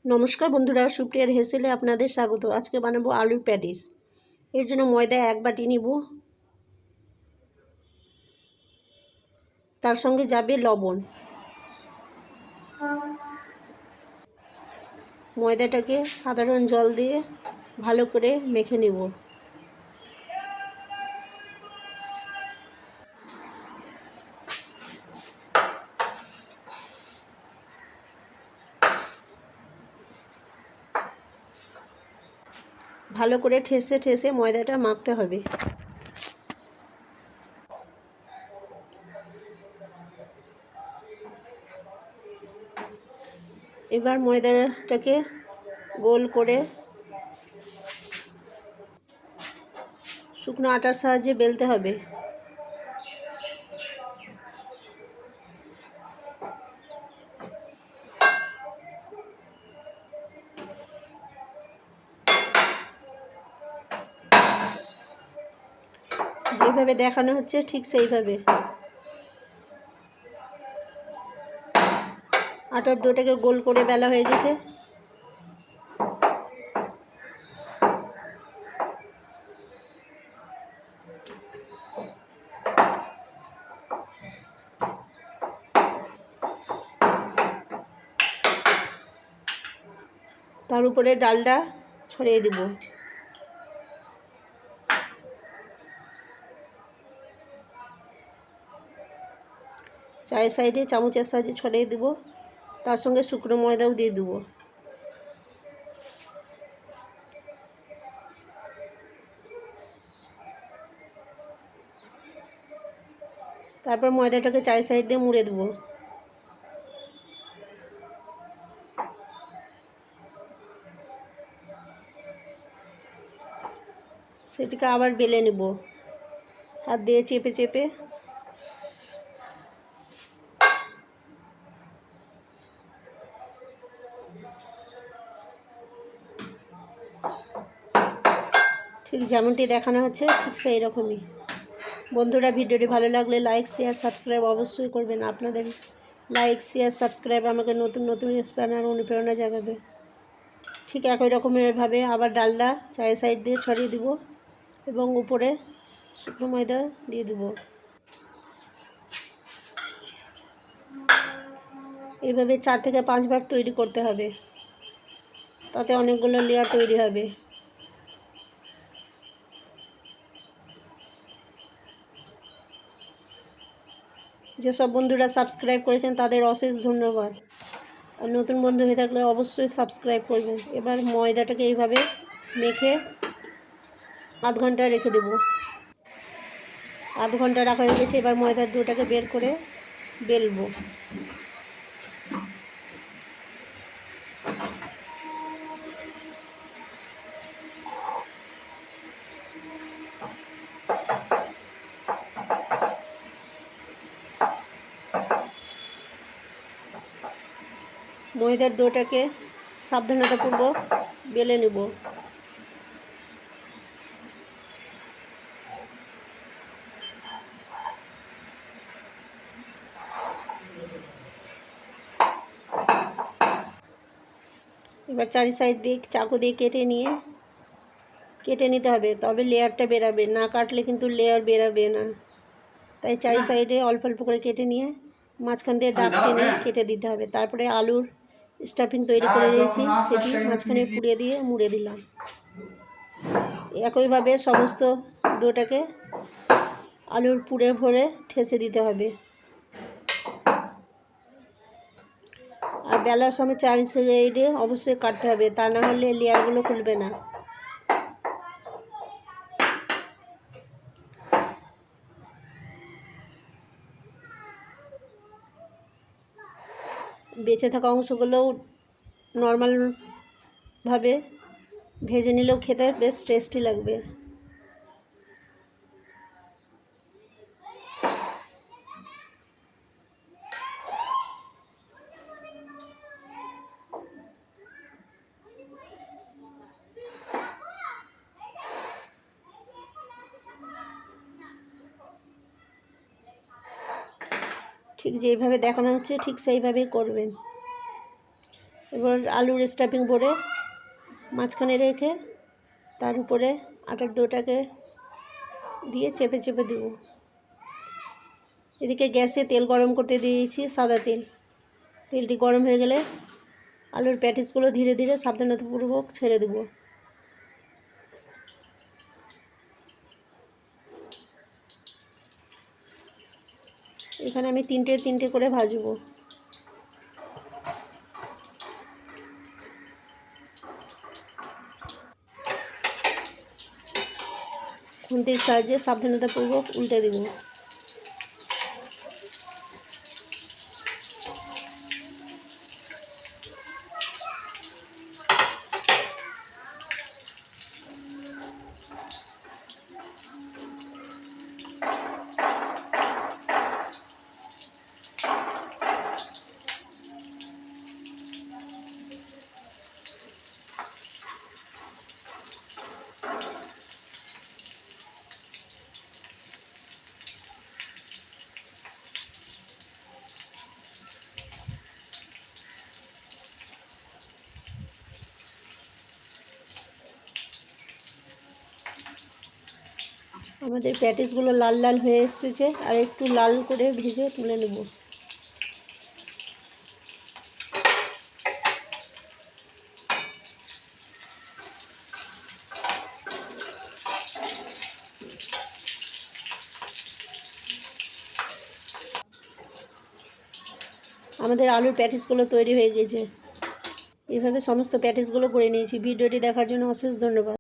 নমস্কার বন্ধুরা, সুপ্রিয়ার হেসেলে আপনাদের স্বাগত। আজকে বানাবো আলুর প্যাটিস। এর জন্য ময়দা 1 বাটি নিব, তার সঙ্গে যাবে লবণ। ময়দাটাকে সাধারণ জল দিয়ে ভালো করে মেখে নেব। ভালো করে ঠেসে ঠেসে ময়দাটা মাখতে হবে। এবার ময়দাটাকে গোল করে শুকনো আটার সাহায্যে বেলতে হবে। যেভাবে দেখানো হচ্ছে ঠিক সেইভাবে আটার ডোটাকে গোল করে বেলা হয়ে গেছে। তার উপরে ডালটা ছড়িয়ে দিব। চায়ের সাইডে চামচের সাহায্যে ছড়িয়ে দিব। তার সঙ্গে শুকনো ময়দাও দিয়ে দেব। তারপর ময়দাটাকে চায়ের সাইড দিয়ে মুড়ে দেব। সেটিকে আবার বেলে নেব হাত দিয়ে চেপে চেপে। ঠিক যেমনটি দেখানো হচ্ছে ঠিক সেই রকমই। বন্ধুরা, ভিডিওটি ভালো লাগলে লাইক শেয়ার সাবস্ক্রাইব অবশ্যই করবেন। আপনাদের লাইক শেয়ার সাবস্ক্রাইব আমাকে নতুন নতুন রেসিপি আনার অনুপ্রেরণা জাগাবে। ঠিক একই রকমেরভাবে আবার ডালটা চায়ের সাইড দিয়ে ছড়িয়ে দিব এবং উপরে শুকনো ময়দা দিয়ে দেব। এইভাবে 4 থেকে 5 বার তৈরি করতে হবে, তাতে অনেকগুলো লেয়ার তৈরি হবে। যেসব বন্ধুরা সাবস্ক্রাইব করেছেন তাদের অশেষ ধন্যবাদ। আর নতুন বন্ধু হয়ে থাকলে অবশ্যই সাবস্ক্রাইব করবেন। এবার ময়দাটাকে এইভাবে মেখে আধ ঘন্টা রেখে দেব। আধ ঘন্টা রাখা হয়ে গেছে। এবার ময়দার ডোটাকে বের করে বেলবো। ময়দার ডোটাকে সাবধানতাপূর্বক বেলে নেব। এবার চারি সাইড দিয়ে চাকু দিয়ে কেটে নিতে হবে, তবে লেয়ারটা বেরাবে। না কাটলে কিন্তু লেয়ার বেরাবে না। তাই চারি সাইডে অল্প অল্প করে কেটে নিয়ে মাঝখান দিয়ে দাগ টেনে কেটে দিতে হবে। তারপরে আলুর স্টাফিং তৈরি করে নিয়েছি, সেটি মাঝখানে পুড়িয়ে দিয়ে মুড়ে দিলাম। একইভাবে সমস্ত ডোটাকে আলুর পুরে ভরে ঠেসে দিতে হবে। আর বেলার সময় চারি সাইডে অবশ্যই কাটতে হবে, তা না হলে লেয়ারগুলো খুলবে না। বেঁচে থাকা অংশগুলোও নর্মালভাবে ভেজে নিলেও খেতে বেশ টেস্টি লাগবে। ঠিক যেইভাবে দেখানো হচ্ছে ঠিক সেইভাবেই করবেন এবার আলুর স্টাফিং ভরে মাঝখানে রেখে তার উপরে আটার ডোটাকে দিয়ে চেপে চেপে দেবো। এদিকে গ্যাসে তেল গরম করতে দিয়েছি, সাদা তেল। তেলটি গরম হয়ে গেলে আলুর প্যাটিসগুলো ধীরে ধীরে সাবধানতাপূর্বক ছেড়ে দেবো। এখানে আমি তিনটে করে ভাজবো। খুন্তির সাহায্যে সাবধানতাপূর্বক উল্টে দেব। আমাদের প্যাটিসগুলো লাল লাল হয়ে এসেছে, আর একটু লাল করে ভেজে তুলে নেব। আমাদের আলুর প্যাটিসগুলো তৈরি হয়ে গেছে। এভাবে সমস্ত প্যাটিসগুলো করে নিয়েছি। ভিডিওটি দেখার জন্য অশেষ ধন্যবাদ।